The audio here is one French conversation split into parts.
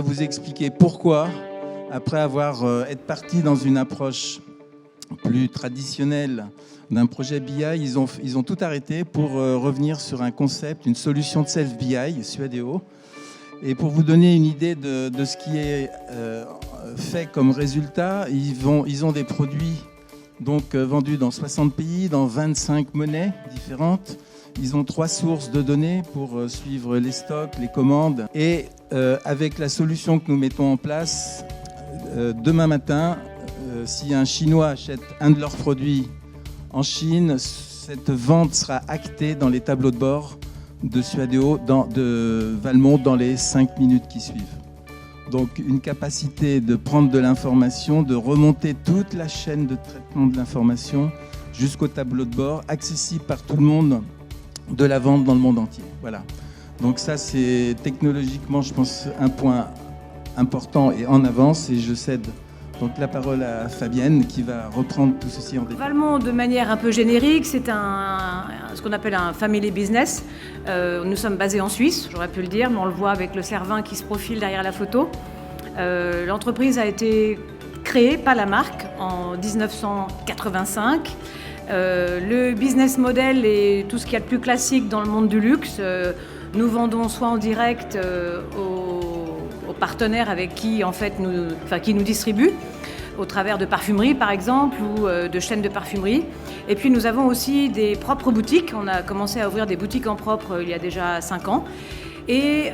Vous expliquer pourquoi, après avoir été parti dans une approche plus traditionnelle d'un projet BI, ils ont tout arrêté pour revenir sur un concept, une solution de self-BI, Suadeo. Et pour vous donner une idée de ce qui est fait comme résultat, ils ont des produits donc, vendus dans 60 pays, dans 25 monnaies différentes. Ils ont 3 sources de données pour suivre les stocks, les commandes. Et avec la solution que nous mettons en place, demain matin, si un Chinois achète un de leurs produits en Chine, cette vente sera actée dans les tableaux de bord de Suadeo, de Valmont, dans les 5 minutes qui suivent. Donc une capacité de prendre de l'information, de remonter toute la chaîne de traitement de l'information jusqu'au tableau de bord, accessible par tout le monde, de la vente dans le monde entier. Voilà. Donc ça, c'est technologiquement, je pense, un point important et en avance. Et je cède donc la parole à Fabienne qui va reprendre tout ceci en détail. Valmont, de manière un peu générique, c'est ce qu'on appelle un family business. Nous sommes basés en Suisse, j'aurais pu le dire, mais on le voit avec le Cervin qui se profile derrière la photo. L'entreprise a été créée, pas la marque, en 1985. Le business model est tout ce qu'il y a de plus classique dans le monde du luxe. Nous vendons soit en direct aux partenaires avec qui, en fait, qui nous distribuent, au travers de parfumeries par exemple, ou de chaînes de parfumerie. Et puis nous avons aussi des propres boutiques. On a commencé à ouvrir des boutiques en propre il y a déjà 5 ans. Et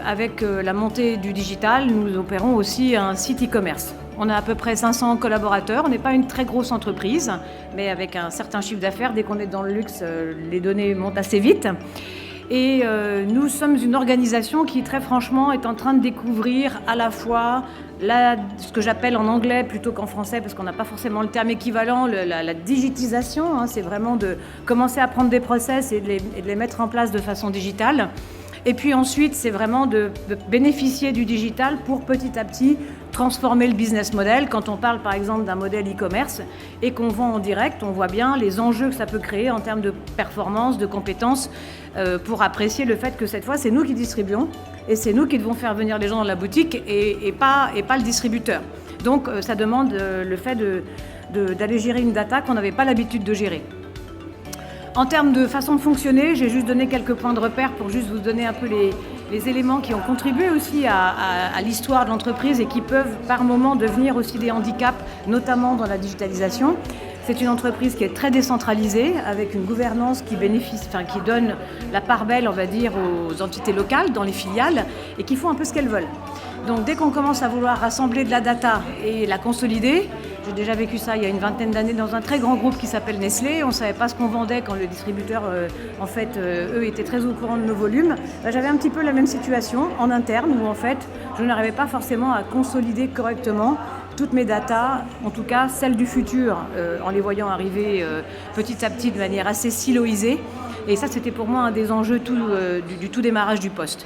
avec la montée du digital, nous opérons aussi un site e-commerce. On a à peu près 500 collaborateurs. On n'est pas une très grosse entreprise, mais avec un certain chiffre d'affaires. Dès qu'on est dans le luxe, les données montent assez vite. Et nous sommes une organisation qui, très franchement, est en train de découvrir à la fois ce que j'appelle en anglais plutôt qu'en français, parce qu'on n'a pas forcément le terme équivalent, la digitisation. Hein, c'est vraiment de commencer à prendre des process et de les mettre en place de façon digitale. Et puis ensuite, c'est vraiment de bénéficier du digital pour petit à petit transformer le business model. Quand on parle par exemple d'un modèle e-commerce et qu'on vend en direct, on voit bien les enjeux que ça peut créer en termes de performance, de compétences, pour apprécier le fait que cette fois, c'est nous qui distribuons et c'est nous qui devons faire venir les gens dans la boutique et pas le distributeur. Donc ça demande le fait d'aller gérer une data qu'on n'avait pas l'habitude de gérer. En termes de façon de fonctionner, j'ai juste donné quelques points de repère pour juste vous donner un peu les éléments qui ont contribué aussi à l'histoire de l'entreprise et qui peuvent par moment devenir aussi des handicaps, notamment dans la digitalisation. C'est une entreprise qui est très décentralisée, avec une gouvernance qui donne la part belle, on va dire, aux entités locales dans les filiales et qui font un peu ce qu'elles veulent. Donc dès qu'on commence à vouloir rassembler de la data et la consolider, j'ai déjà vécu ça il y a une vingtaine d'années dans un très grand groupe qui s'appelle Nestlé. On ne savait pas ce qu'on vendait quand le distributeur, eux, étaient très au courant de nos volumes. J'avais un petit peu la même situation en interne où, en fait, je n'arrivais pas forcément à consolider correctement toutes mes datas, en tout cas celles du futur, en les voyant arriver petit à petit de manière assez siloisée. Et ça, c'était pour moi un des enjeux du tout démarrage du poste.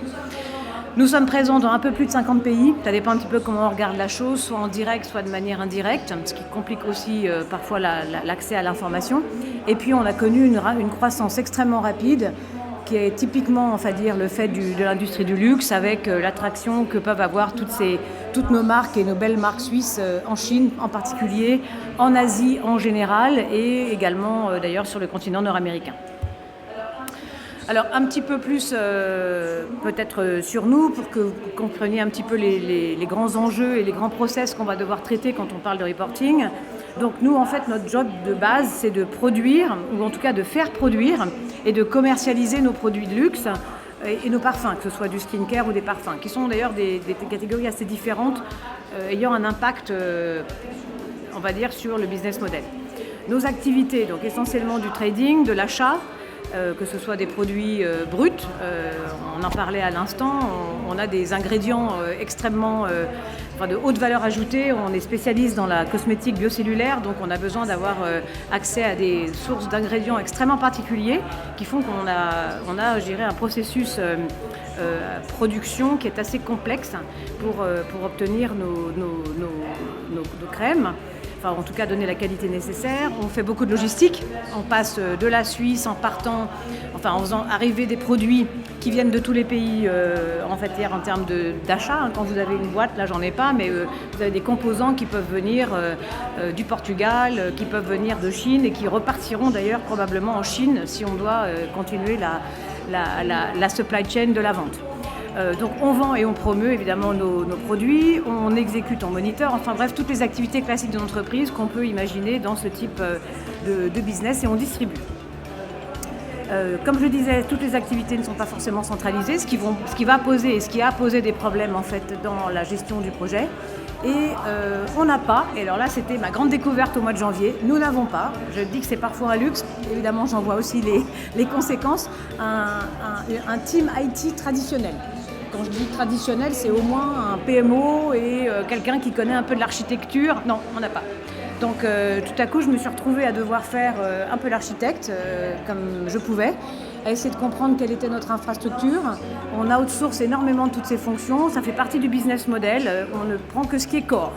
Nous sommes présents dans un peu plus de 50 pays. Ça dépend un petit peu comment on regarde la chose, soit en direct, soit de manière indirecte, ce qui complique aussi parfois l'accès à l'information. Et puis on a connu une croissance extrêmement rapide, qui est typiquement, enfin dire, le fait de l'industrie du luxe, avec l'attraction que peuvent avoir toutes nos marques et nos belles marques suisses en Chine en particulier, en Asie en général, et également d'ailleurs sur le continent nord-américain. Alors un petit peu plus peut-être sur nous, pour que vous compreniez un petit peu les grands enjeux et les grands process qu'on va devoir traiter quand on parle de reporting. Donc nous, en fait, notre job de base, c'est de produire, ou en tout cas de faire produire et de commercialiser nos produits de luxe et nos parfums, que ce soit du skincare ou des parfums, qui sont d'ailleurs des catégories assez différentes, ayant un impact, on va dire, sur le business model. Nos activités, donc essentiellement du trading, de l'achat, que ce soit des produits bruts, on en parlait à l'instant, on a des ingrédients extrêmement de haute valeur ajoutée, on est spécialiste dans la cosmétique biocellulaire, donc on a besoin d'avoir accès à des sources d'ingrédients extrêmement particuliers qui font qu'on a je dirais, un processus production qui est assez complexe pour obtenir nos crèmes. Enfin, en tout cas donner la qualité nécessaire. On fait beaucoup de logistique. On passe de la Suisse en faisant arriver des produits qui viennent de tous les pays en fait hier en termes d'achat. Quand vous avez une boîte, là j'en ai pas, mais vous avez des composants qui peuvent venir du Portugal, qui peuvent venir de Chine et qui repartiront d'ailleurs probablement en Chine si on doit continuer la supply chain de la vente. Donc on vend et on promeut évidemment nos produits, on exécute, on moniteur, enfin bref, toutes les activités classiques d'une entreprise qu'on peut imaginer dans ce type de business, et on distribue. Comme je disais, toutes les activités ne sont pas forcément centralisées, ce qui va poser et ce qui a posé des problèmes en fait dans la gestion du projet. Et on n'a pas, et alors là c'était ma grande découverte au mois de janvier, nous n'avons pas, je dis que c'est parfois un luxe, évidemment j'en vois aussi les conséquences, un team IT traditionnel. Quand je dis traditionnel, c'est au moins un PMO et quelqu'un qui connaît un peu de l'architecture. Non, on n'a pas. Donc tout à coup, je me suis retrouvée à devoir faire un peu l'architecte, comme je pouvais, à essayer de comprendre quelle était notre infrastructure. On outsource énormément toutes ces fonctions, ça fait partie du business model, on ne prend que ce qui est core.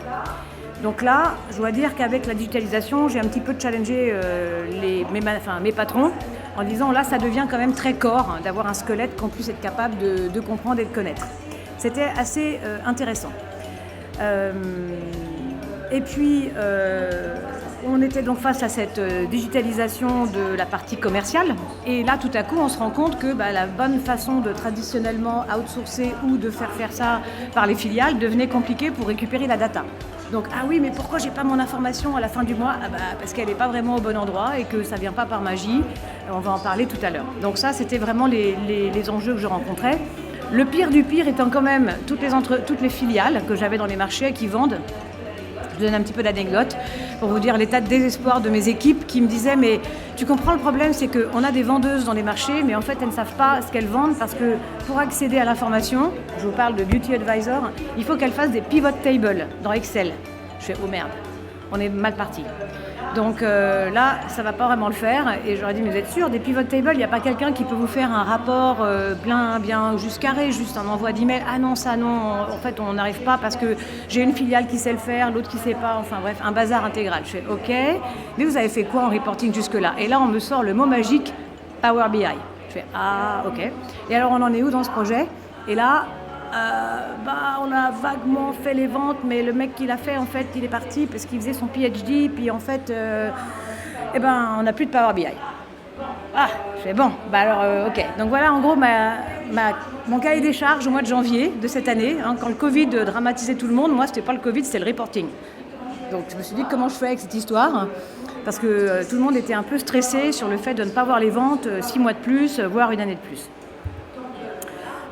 Donc là, je dois dire qu'avec la digitalisation, j'ai un petit peu challengé mes patrons en disant là, ça devient quand même très core d'avoir un squelette qu'on puisse être capable de comprendre et de connaître. C'était assez intéressant. Et puis, on était donc face à cette digitalisation de la partie commerciale. Et là, tout à coup, on se rend compte que la bonne façon de traditionnellement outsourcer ou de faire ça par les filiales devenait compliquée pour récupérer la data. Donc, ah oui, mais pourquoi j'ai pas mon information à la fin du mois ? Parce qu'elle n'est pas vraiment au bon endroit et que ça vient pas par magie. On va en parler tout à l'heure. Donc ça, c'était vraiment les enjeux que je rencontrais. Le pire du pire étant quand même toutes les filiales que j'avais dans les marchés qui vendent. Je vous donne un petit peu d'anecdote pour vous dire l'état de désespoir de mes équipes qui me disaient « Mais tu comprends, le problème, c'est qu'on a des vendeuses dans les marchés, mais en fait, elles ne savent pas ce qu'elles vendent parce que pour accéder à l'information, je vous parle de Beauty Advisor, il faut qu'elles fassent des pivot tables dans Excel. » Je fais « Oh merde, on est mal parti. » Donc là, ça ne va pas vraiment le faire. Et j'aurais dit, mais vous êtes sûr, des pivot tables, il n'y a pas quelqu'un qui peut vous faire un rapport bien juste carré, juste un envoi d'email. Ah non, ça non, en fait, on n'arrive pas parce que j'ai une filiale qui sait le faire, l'autre qui ne sait pas. Enfin bref, un bazar intégral. Je fais, ok, mais vous avez fait quoi en reporting jusque-là ? Et là, on me sort le mot magique, Power BI. Je fais, ah, ok. Et alors, on en est où dans ce projet ? Et là, on a vaguement fait les ventes, mais le mec qui l'a fait, en fait, il est parti parce qu'il faisait son PhD, puis en fait, on n'a plus de Power BI. Ah, je fais bon, ok. Donc voilà, en gros, mon cahier des charges au mois de janvier de cette année, quand le Covid dramatisait tout le monde, moi, c'était pas le Covid, c'était le reporting. Donc je me suis dit, comment je fais avec cette histoire ? Parce que tout le monde était un peu stressé sur le fait de ne pas voir les ventes 6 mois de plus, voire une année de plus.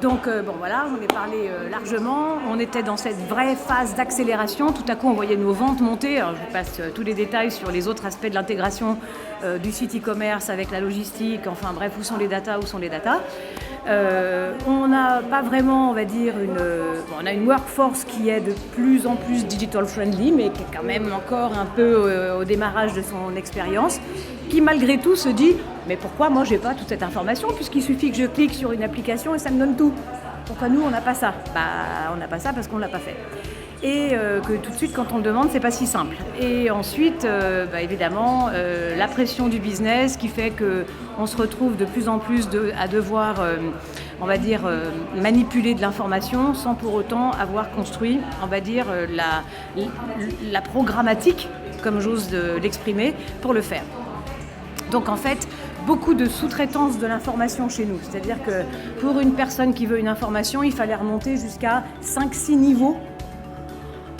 Donc voilà, on est parlé largement, on était dans cette vraie phase d'accélération, tout à coup on voyait nos ventes monter, alors je vous passe tous les détails sur les autres aspects de l'intégration du site e-commerce avec la logistique, enfin bref, où sont les datas. On n'a pas vraiment, on va dire, on a une workforce qui est de plus en plus digital friendly, mais qui est quand même encore un peu au démarrage de son expérience, qui malgré tout se dit « mais pourquoi moi j'ai pas toute cette information puisqu'il suffit que je clique sur une application et ça me donne tout. Pourquoi nous on n'a pas ça ?» On n'a pas ça parce qu'on ne l'a pas fait. Et que tout de suite quand on le demande c'est pas si simple. Et ensuite évidemment la pression du business qui fait qu'on se retrouve de plus en plus à devoir manipuler de l'information sans pour autant avoir construit la programmatique, comme j'ose l'exprimer, pour le faire. Donc en fait, beaucoup de sous-traitance de l'information chez nous. C'est-à-dire que pour une personne qui veut une information, il fallait remonter jusqu'à 5-6 niveaux,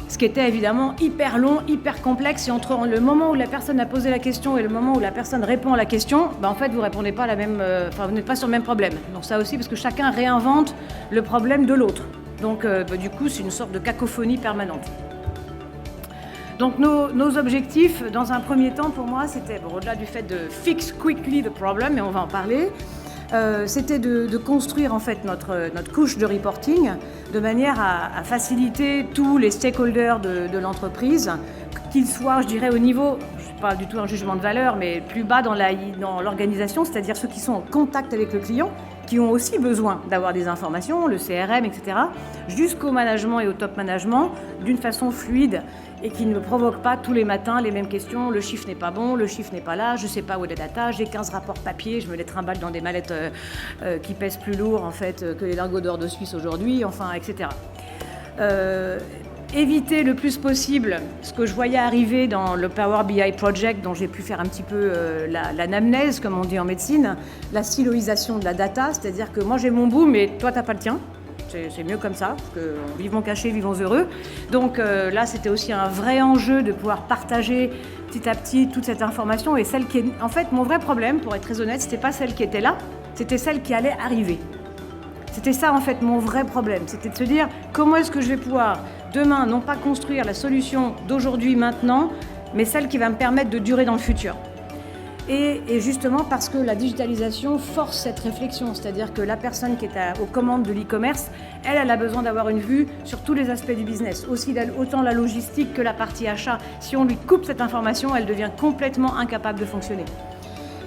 ce qui était évidemment hyper long, hyper complexe. Et entre le moment où la personne a posé la question et le moment où la personne répond à la question, en fait, vous répondez pas vous n'êtes pas sur le même problème. Donc ça aussi, parce que chacun réinvente le problème de l'autre. Donc du coup, c'est une sorte de cacophonie permanente. Donc nos objectifs, dans un premier temps, pour moi, c'était, au-delà du fait de fix quickly the problem, et on va en parler, c'était de construire en fait notre couche de reporting de manière à faciliter tous les stakeholders de l'entreprise, qu'ils soient, je dirais, au niveau, je ne sais pas du tout un jugement de valeur, mais plus bas dans l'organisation, c'est-à-dire ceux qui sont en contact avec le client, qui ont aussi besoin d'avoir des informations, le CRM, etc., jusqu'au management et au top management, d'une façon fluide et qui ne me provoque pas tous les matins les mêmes questions. Le chiffre n'est pas bon, le chiffre n'est pas là, je ne sais pas où est la data, j'ai 15 rapports papier, je me les trimballe dans des mallettes qui pèsent plus lourd en fait, que les lingots d'or de Suisse aujourd'hui, enfin, etc. Éviter le plus possible ce que je voyais arriver dans le Power BI Project, dont j'ai pu faire un petit peu l'anamnèse, comme on dit en médecine, la siloisation de la data, c'est-à-dire que moi j'ai mon bout, mais toi t'as pas le tien. C'est mieux comme ça, parce que vivons cachés, vivons heureux. Donc là, c'était aussi un vrai enjeu de pouvoir partager petit à petit toute cette information. Et celle qui est... En fait, mon vrai problème, pour être très honnête, c'était pas celle qui était là, c'était celle qui allait arriver. C'était ça, en fait, mon vrai problème. C'était de se dire, comment est-ce que je vais pouvoir, demain, non pas construire la solution d'aujourd'hui, maintenant, mais celle qui va me permettre de durer dans le futur. Et justement parce que la digitalisation force cette réflexion, c'est-à-dire que la personne qui est aux commandes de l'e-commerce, elle a besoin d'avoir une vue sur tous les aspects du business, aussi autant la logistique que la partie achat. Si on lui coupe cette information, elle devient complètement incapable de fonctionner.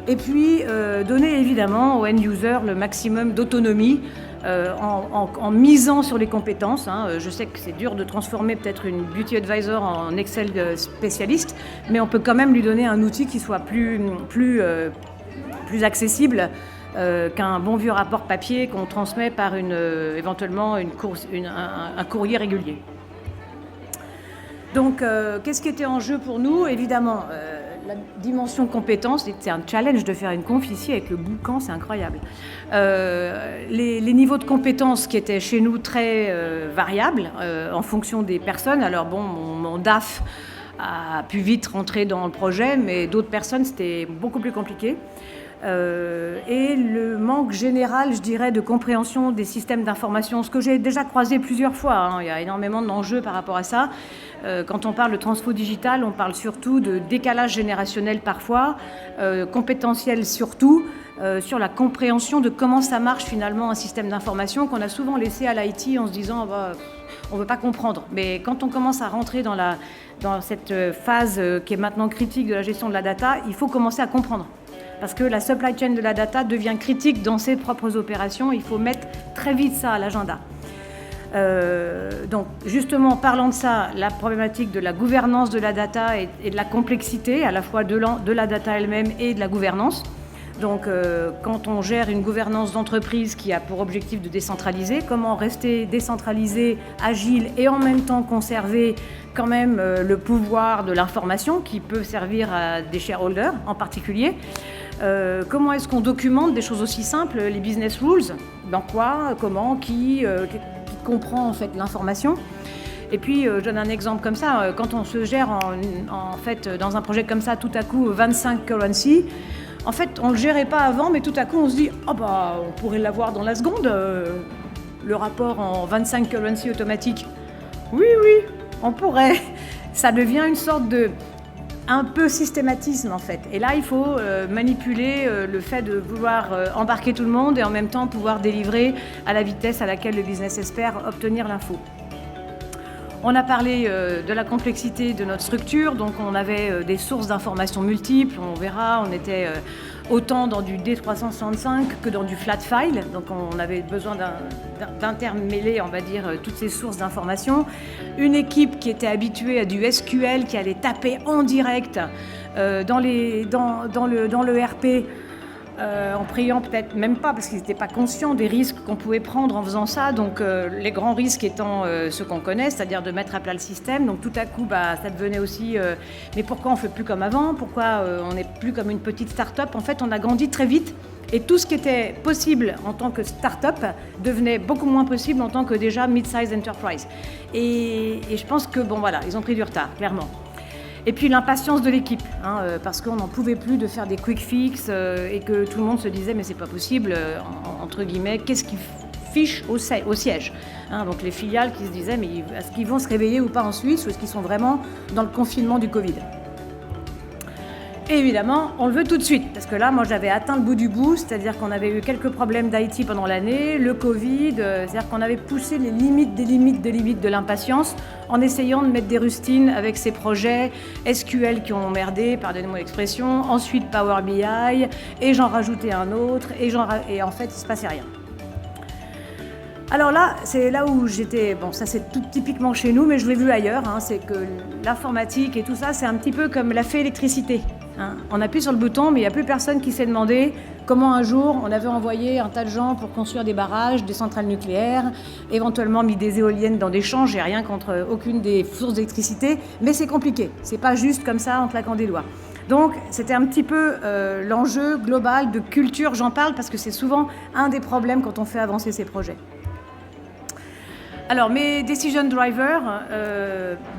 Et puis, donner évidemment au end-user le maximum d'autonomie en misant sur les compétences. Je sais que c'est dur de transformer peut-être une beauty advisor en Excel spécialiste, mais on peut quand même lui donner un outil qui soit plus accessible qu'un bon vieux rapport papier qu'on transmet par éventuellement un courrier régulier. Donc, qu'est-ce qui était en jeu pour nous ? Évidemment, la dimension compétence, c'est un challenge de faire une conf ici avec le boucan, c'est incroyable. Les niveaux de compétences qui étaient chez nous très variables en fonction des personnes. Alors bon, mon DAF a pu vite rentrer dans le projet, mais d'autres personnes, c'était beaucoup plus compliqué. Et le manque général, je dirais, de compréhension des systèmes d'information, ce que j'ai déjà croisé plusieurs fois. Il y a énormément d'enjeux par rapport à ça. Quand on parle de transfo digital, on parle surtout de décalage générationnel parfois, compétentiel surtout, sur la compréhension de comment ça marche finalement un système d'information qu'on a souvent laissé à l'IT en se disant on ne veut pas comprendre. Mais quand on commence à rentrer dans cette phase qui est maintenant critique de la gestion de la data, il faut commencer à comprendre. Parce que la supply chain de la data devient critique dans ses propres opérations. Il faut mettre très vite ça à l'agenda. Donc justement, parlant de ça, la problématique de la gouvernance de la data et de la complexité, à la fois de la data elle-même et de la gouvernance. Donc quand on gère une gouvernance d'entreprise qui a pour objectif de décentraliser, comment rester décentralisé, agile et en même temps conserver quand même le pouvoir de l'information qui peut servir à des shareholders en particulier. Comment est-ce qu'on documente des choses aussi simples, les business rules, dans quoi, comment, qui comprend en fait l'information. Et puis je donne un exemple comme ça, quand on se gère en fait dans un projet comme ça, tout à coup 25 currencies, en fait on ne le gérait pas avant, mais tout à coup on se dit oh bah on pourrait l'avoir dans la seconde, le rapport en 25 currencies automatique. Oui, on pourrait. Ça devient une sorte de un peu systématisme en fait. Et là, il faut manipuler le fait de vouloir embarquer tout le monde et en même temps pouvoir délivrer à la vitesse à laquelle le business espère obtenir l'info. On a parlé de la complexité de notre structure, donc on avait des sources d'informations multiples, on verra, on était autant dans du D365 que dans du flat file, donc on avait besoin d'intermêler, on va dire, toutes ces sources d'informations. Une équipe qui était habituée à du SQL, qui allait taper en direct dans le RP, en priant peut-être même pas, parce qu'ils n'étaient pas conscients des risques qu'on pouvait prendre en faisant ça. Donc les grands risques étant ceux qu'on connaît, c'est-à-dire de mettre à plat le système. Donc tout à coup, ça devenait aussi mais pourquoi on ne fait plus comme avant ? Pourquoi on n'est plus comme une petite start-up ? En fait, on a grandi très vite et tout ce qui était possible en tant que start-up devenait beaucoup moins possible en tant que déjà mid-size enterprise. Et je pense que ils ont pris du retard, clairement. Et puis l'impatience de l'équipe, parce qu'on n'en pouvait plus de faire des quick fix et que tout le monde se disait mais c'est pas possible, entre guillemets, qu'est-ce qui fiche au siège, donc les filiales qui se disaient mais est-ce qu'ils vont se réveiller ou pas en Suisse ou est-ce qu'ils sont vraiment dans le confinement du Covid ? Et évidemment, on le veut tout de suite, parce que là, moi, j'avais atteint le bout du bout, c'est-à-dire qu'on avait eu quelques problèmes d'IT pendant l'année, le Covid, c'est-à-dire qu'on avait poussé les limites de l'impatience en essayant de mettre des rustines avec ces projets SQL qui ont merdé, pardonnez-moi l'expression, ensuite Power BI, et j'en rajoutais un autre, et en fait, il ne se passait rien. Alors là, c'est là où j'étais, bon ça c'est tout typiquement chez nous, mais je l'ai vu ailleurs, hein, c'est que l'informatique et tout ça, c'est un petit peu comme la fée électricité. Hein. On appuie sur le bouton, mais il n'y a plus personne qui s'est demandé comment un jour on avait envoyé un tas de gens pour construire des barrages, des centrales nucléaires, éventuellement mis des éoliennes dans des champs, j'ai rien contre aucune des sources d'électricité, mais c'est compliqué, c'est pas juste comme ça en claquant des doigts. Donc c'était un petit peu l'enjeu global de culture, j'en parle parce que c'est souvent un des problèmes quand on fait avancer ces projets. Alors, mes decision drivers,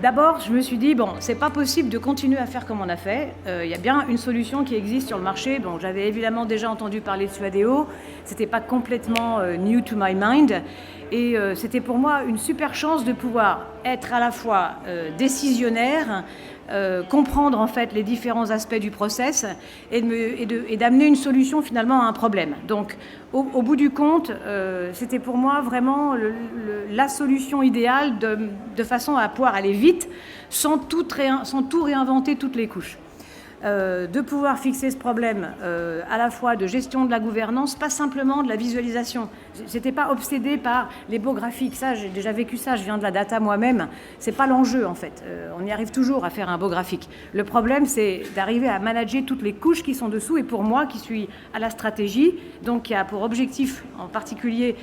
d'abord, je me suis dit, bon, c'est pas possible de continuer à faire comme on a fait. Il y a bien une solution qui existe sur le marché. Bon, j'avais évidemment déjà entendu parler de Suadeo. C'était pas complètement new to my mind. Et c'était pour moi une super chance de pouvoir être à la fois décisionnaire, comprendre en fait les différents aspects du process et d'amener une solution finalement à un problème. Donc au bout du compte, c'était pour moi vraiment la solution idéale de façon à pouvoir aller vite sans tout réinventer toutes les couches. De pouvoir fixer ce problème à la fois de gestion de la gouvernance, pas simplement de la visualisation. J'étais pas obsédée par les beaux graphiques, ça j'ai déjà vécu ça, je viens de la data moi-même, c'est pas l'enjeu en fait, on y arrive toujours à faire un beau graphique. Le problème c'est d'arriver à manager toutes les couches qui sont dessous, et pour moi qui suis à la stratégie, donc qui a pour objectif en particulier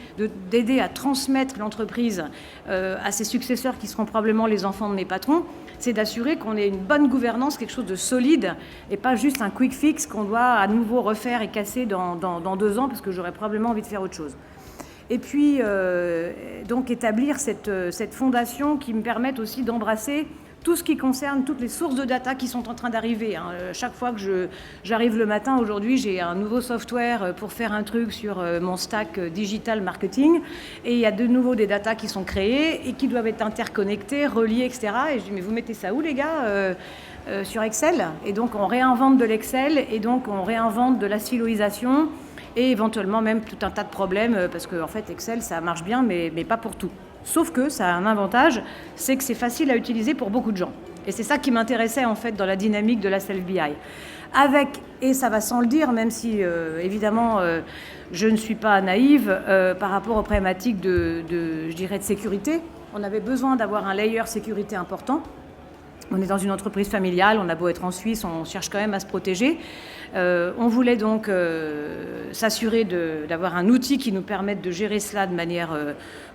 d'aider à transmettre l'entreprise à ses successeurs qui seront probablement les enfants de mes patrons, c'est d'assurer qu'on ait une bonne gouvernance, quelque chose de solide, et pas juste un quick fix qu'on doit à nouveau refaire et casser dans 2 ans, parce que j'aurais probablement envie de faire autre chose. Et puis, donc, établir cette fondation qui me permette aussi d'embrasser tout ce qui concerne toutes les sources de data qui sont en train d'arriver. Hein. Chaque fois que j'arrive le matin, aujourd'hui, j'ai un nouveau software pour faire un truc sur mon stack digital marketing, et il y a de nouveau des data qui sont créées et qui doivent être interconnectées, reliées, etc. Et je dis, mais vous mettez ça où, les gars sur Excel? Et donc, on réinvente de l'Excel, et donc on réinvente de la siloisation, et éventuellement même tout un tas de problèmes, parce qu'en fait, Excel, ça marche bien, mais pas pour tout. Sauf que ça a un avantage, c'est que c'est facile à utiliser pour beaucoup de gens. Et c'est ça qui m'intéressait en fait dans la dynamique de la self-BI. Avec, et ça va sans le dire, même si évidemment je ne suis pas naïve par rapport aux problématiques je dirais de sécurité, on avait besoin d'avoir un layer sécurité important. On est dans une entreprise familiale, on a beau être en Suisse, on cherche quand même à se protéger. On voulait donc s'assurer d'avoir un outil qui nous permette de gérer cela de manière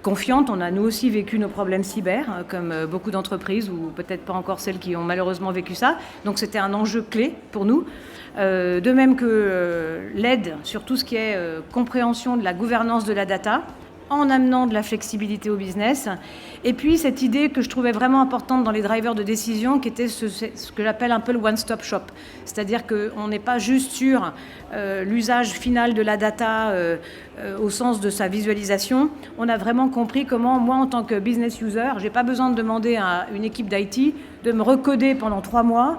confiante. On a nous aussi vécu nos problèmes cyber, comme beaucoup d'entreprises, ou peut-être pas encore celles qui ont malheureusement vécu ça. Donc c'était un enjeu clé pour nous. De même que l'aide sur tout ce qui est compréhension de la gouvernance de la data, en amenant de la flexibilité au business. Et puis cette idée que je trouvais vraiment importante dans les drivers de décision, qui était ce que j'appelle un peu le one-stop shop. C'est-à-dire qu'on n'est pas juste sur l'usage final de la data au sens de sa visualisation. On a vraiment compris comment, moi en tant que business user, j'ai pas besoin de demander à une équipe d'IT de me recoder pendant 3 mois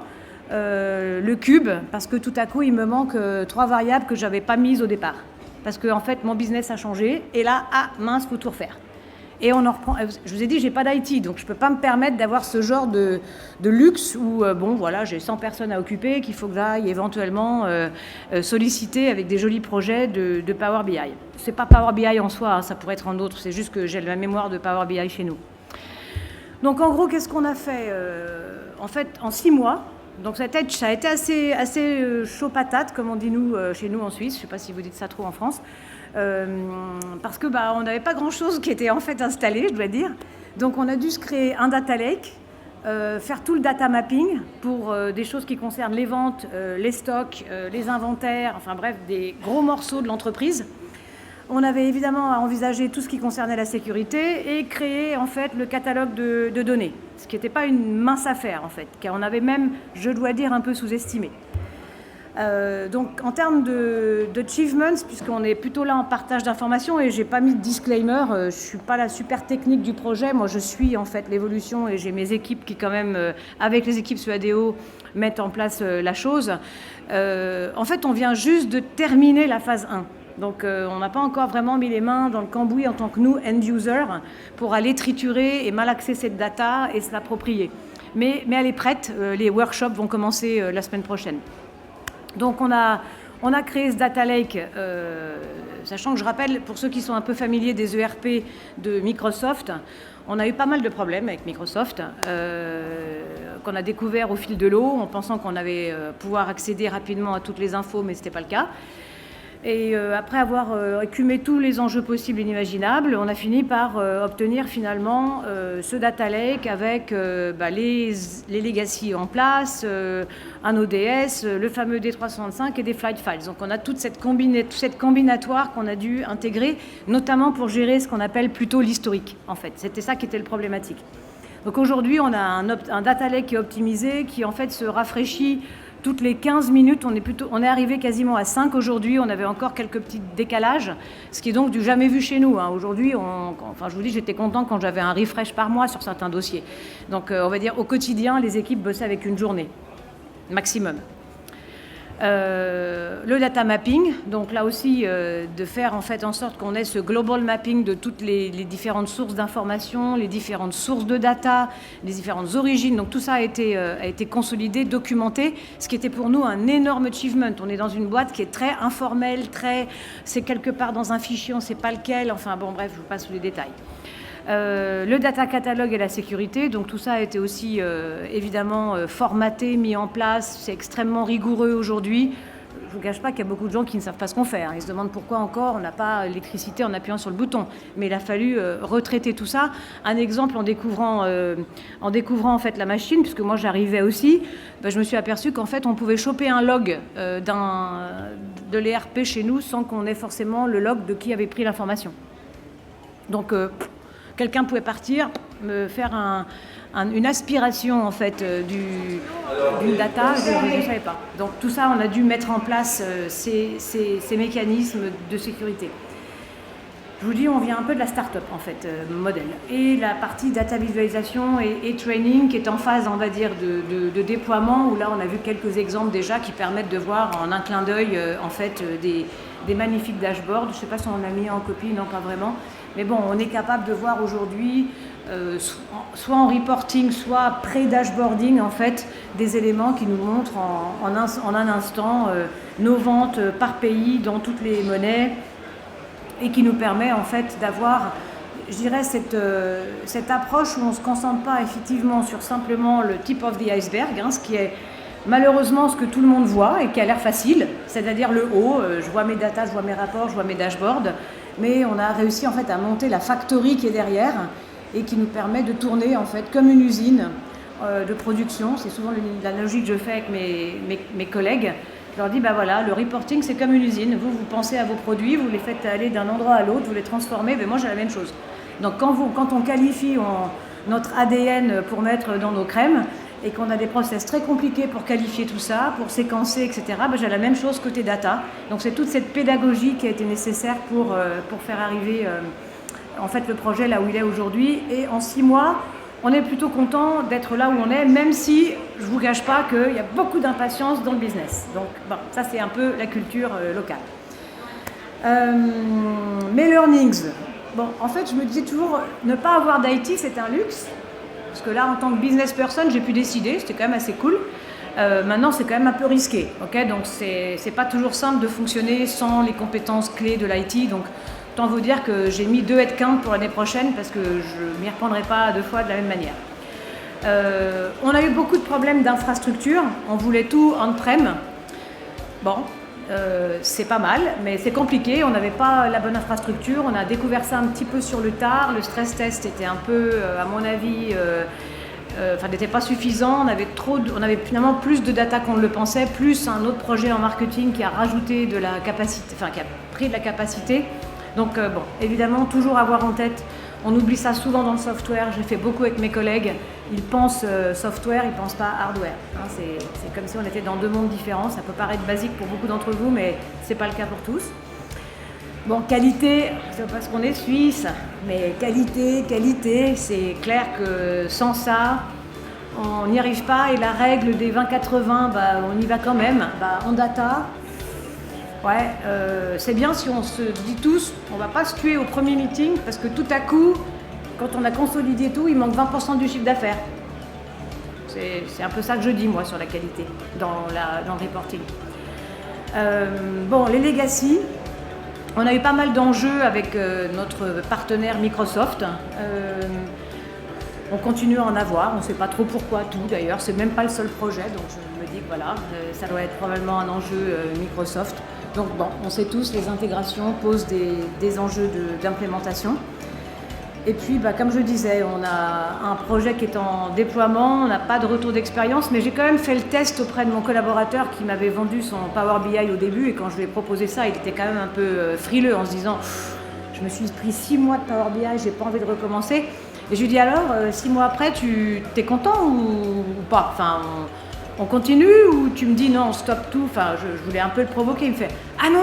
le cube, parce que tout à coup il me manque 3 variables que j'avais pas mises au départ. Parce que en fait, mon business a changé, et là, mince, faut tout refaire. Et on en reprend. Je vous ai dit, j'ai pas d'IT, donc je peux pas me permettre d'avoir ce genre de luxe où, bon, voilà, j'ai 100 personnes à occuper, qu'il faut que j'aille éventuellement solliciter avec des jolis projets de Power BI. C'est pas Power BI en soi, hein, ça pourrait être en d'autres, c'est juste que j'ai la mémoire de Power BI chez nous. Donc en gros, qu'est-ce qu'on a fait en fait, en 6 mois, donc ça a été assez chaud patate, comme on dit nous chez nous en Suisse. Je ne sais pas si vous dites ça trop en France, parce que on n'avait pas grand-chose qui était en fait installé, je dois dire. Donc on a dû se créer un data lake, faire tout le data mapping pour des choses qui concernent les ventes, les stocks, les inventaires, enfin bref, des gros morceaux de l'entreprise. On avait évidemment à envisager tout ce qui concernait la sécurité et créer en fait le catalogue de données, ce qui n'était pas une mince affaire en fait, car on avait même, je dois dire, un peu sous-estimé. Donc en termes d'achievements, puisqu'on est plutôt là en partage d'informations, et j'ai pas mis de disclaimer, je suis pas la super technique du projet, moi je suis en fait l'évolution et j'ai mes équipes qui quand même, avec les équipes SUADEO, mettent en place la chose. En fait on vient juste de terminer la phase 1. Donc on n'a pas encore vraiment mis les mains dans le cambouis en tant que nous, end-user, pour aller triturer et malaxer cette data et se l'approprier. Mais elle est prête, les workshops vont commencer la semaine prochaine. Donc on a créé ce Data Lake, sachant que je rappelle, pour ceux qui sont un peu familiers des ERP de Microsoft, on a eu pas mal de problèmes avec Microsoft, qu'on a découvert au fil de l'eau, en pensant qu'on allait pouvoir accéder rapidement à toutes les infos, mais ce n'était pas le cas. Et après avoir écumé tous les enjeux possibles et inimaginables, on a fini par obtenir finalement ce data lake avec les legacy en place, un ODS, le fameux D365 et des flight files. Donc on a toute cette combinatoire qu'on a dû intégrer, notamment pour gérer ce qu'on appelle plutôt l'historique, en fait. C'était ça qui était le problématique. Donc aujourd'hui, on a un data lake qui est optimisé, qui en fait se rafraîchit toutes les 15 minutes. On est arrivé quasiment à 5 aujourd'hui, on avait encore quelques petits décalages, ce qui est donc du jamais vu chez nous. Aujourd'hui, je vous dis, j'étais content quand j'avais un refresh par mois sur certains dossiers. Donc on va dire au quotidien, les équipes bossaient avec une journée, maximum. Le data mapping, donc là aussi de faire en fait en sorte qu'on ait ce global mapping de toutes les différentes sources d'informations, les différentes sources de data, les différentes origines. Donc tout ça a été consolidé, documenté, ce qui était pour nous un énorme achievement. On est dans une boîte qui est très informelle, c'est quelque part dans un fichier, on ne sait pas lequel, enfin bon bref, je vous passe les détails. Le data catalogue et la sécurité, donc tout ça a été aussi évidemment formaté, mis en place, c'est extrêmement rigoureux aujourd'hui. Je ne vous cache pas qu'il y a beaucoup de gens qui ne savent pas ce qu'on fait. Ils se demandent pourquoi encore on n'a pas l'électricité en appuyant sur le bouton. Mais il a fallu retraiter tout ça. Un exemple en découvrant en fait la machine, puisque moi j'arrivais aussi, je me suis aperçue qu'en fait on pouvait choper un log de l'ERP chez nous sans qu'on ait forcément le log de qui avait pris l'information. Donc quelqu'un pouvait partir, me faire une aspiration en fait d'une data, je ne savais pas. Donc tout ça, on a dû mettre en place ces mécanismes de sécurité. Je vous dis, on vient un peu de la start-up en fait, modèle. Et la partie data visualisation et training qui est en phase, on va dire, de déploiement, où là on a vu quelques exemples déjà qui permettent de voir en un clin d'œil en fait des magnifiques dashboards. Je ne sais pas si on en a mis en copie, non pas vraiment. Mais bon, on est capable de voir aujourd'hui, soit en reporting, soit pré-dashboarding, en fait, des éléments qui nous montrent en un instant nos ventes par pays dans toutes les monnaies et qui nous permet, en fait, d'avoir, je dirais, cette approche où on ne se concentre pas effectivement sur simplement le tip of the iceberg, ce qui est malheureusement ce que tout le monde voit et qui a l'air facile, c'est-à-dire le haut, je vois mes datas, je vois mes rapports, je vois mes dashboards, mais on a réussi en fait à monter la factory qui est derrière et qui nous permet de tourner en fait comme une usine de production. C'est souvent l'analogie que je fais avec mes collègues. Je leur dis, voilà, le reporting c'est comme une usine. Vous pensez à vos produits, vous les faites aller d'un endroit à l'autre, vous les transformez, mais moi j'ai la même chose. Donc quand on qualifie notre ADN pour mettre dans nos crèmes, et qu'on a des process très compliqués pour qualifier tout ça, pour séquencer, etc., j'ai la même chose côté data. Donc c'est toute cette pédagogie qui a été nécessaire pour faire arriver en fait, le projet là où il est aujourd'hui. Et en 6 mois, on est plutôt content d'être là où on est, même si je ne vous cache pas qu'il y a beaucoup d'impatience dans le business. Donc ça c'est un peu la culture locale. Mes learnings. En fait, je me disais toujours, ne pas avoir d'IT, c'est un luxe. Parce que là, en tant que business person, j'ai pu décider, c'était quand même assez cool. Maintenant, c'est quand même un peu risqué. Donc, c'est pas toujours simple de fonctionner sans les compétences clés de l'IT. Donc, autant vous dire que j'ai mis 2 headcounts pour l'année prochaine parce que je ne m'y reprendrai pas 2 fois de la même manière. On a eu beaucoup de problèmes d'infrastructure. On voulait tout on-prem. C'est pas mal, mais c'est compliqué. On n'avait pas la bonne infrastructure. On a découvert ça un petit peu sur le tard. Le stress test était un peu, à mon avis, n'était pas suffisant. On avait finalement plus de data qu'on ne le pensait, plus un autre projet en marketing qui a rajouté de la capacité, qui a pris de la capacité. Donc, évidemment, toujours avoir en tête, On oublie ça souvent dans le software, j'ai fait beaucoup avec mes collègues, ils pensent software, ils ne pensent pas hardware. Hein, c'est comme si on était dans deux mondes différents, ça peut paraître basique pour beaucoup d'entre vous, mais ce n'est pas le cas pour tous. Bon, qualité, c'est parce qu'on est suisse, mais qualité, c'est clair que sans ça, on n'y arrive pas. Et la règle des 20-80, bah, on y va quand même. Bah, en data, ouais, c'est bien si on se dit tous, on ne va pas se tuer au premier meeting, parce que tout à coup, quand on a consolidé tout, il manque 20% du chiffre d'affaires. C'est un peu ça que je dis, moi, sur la qualité, dans le reporting. Bon, les legacy. On a eu pas mal d'enjeux avec notre partenaire Microsoft. On continue à en avoir, on ne sait pas trop pourquoi tout d'ailleurs, c'est même pas le seul projet, donc je me dis que voilà, ça doit être probablement un enjeu Microsoft. Donc bon, on sait tous, les intégrations posent des enjeux d'implémentation. Et puis, bah, comme je disais, on a un projet qui est en déploiement, on n'a pas de retour d'expérience, mais j'ai quand même fait le test auprès de mon collaborateur qui m'avait vendu son Power BI au début, et quand je lui ai proposé ça, il était quand même un peu frileux en se disant « je me suis pris 6 mois de Power BI, j'ai pas envie de recommencer ». Et je lui dis alors, 6 mois après, tu t'es content ou pas? Enfin, on continue ou tu me dis non, on stoppe tout? Enfin, je voulais un peu le provoquer, il me fait « ah non,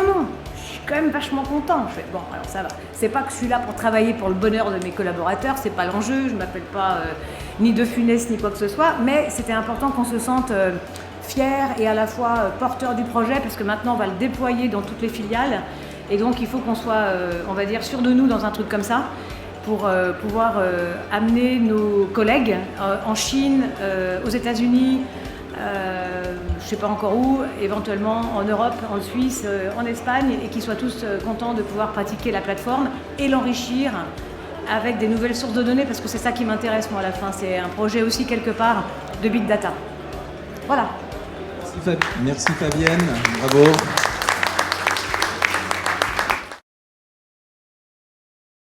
je suis quand même vachement content ». Je fais bon, alors ça va. C'est pas que je suis là pour travailler pour le bonheur de mes collaborateurs, c'est pas l'enjeu, je m'appelle pas ni De Funès ni quoi que ce soit, mais c'était important qu'on se sente fier et à la fois porteur du projet, parce que maintenant on va le déployer dans toutes les filiales, et donc il faut qu'on soit, on va dire, sûr de nous dans un truc comme ça, pour pouvoir amener nos collègues en Chine, aux États-Unis, je ne sais pas encore où, éventuellement en Europe, en Suisse, en Espagne, et qu'ils soient tous contents de pouvoir pratiquer la plateforme et l'enrichir avec des nouvelles sources de données, parce que c'est ça qui m'intéresse moi à la fin, c'est un projet aussi quelque part de big data. Voilà. Merci Fabienne, bravo.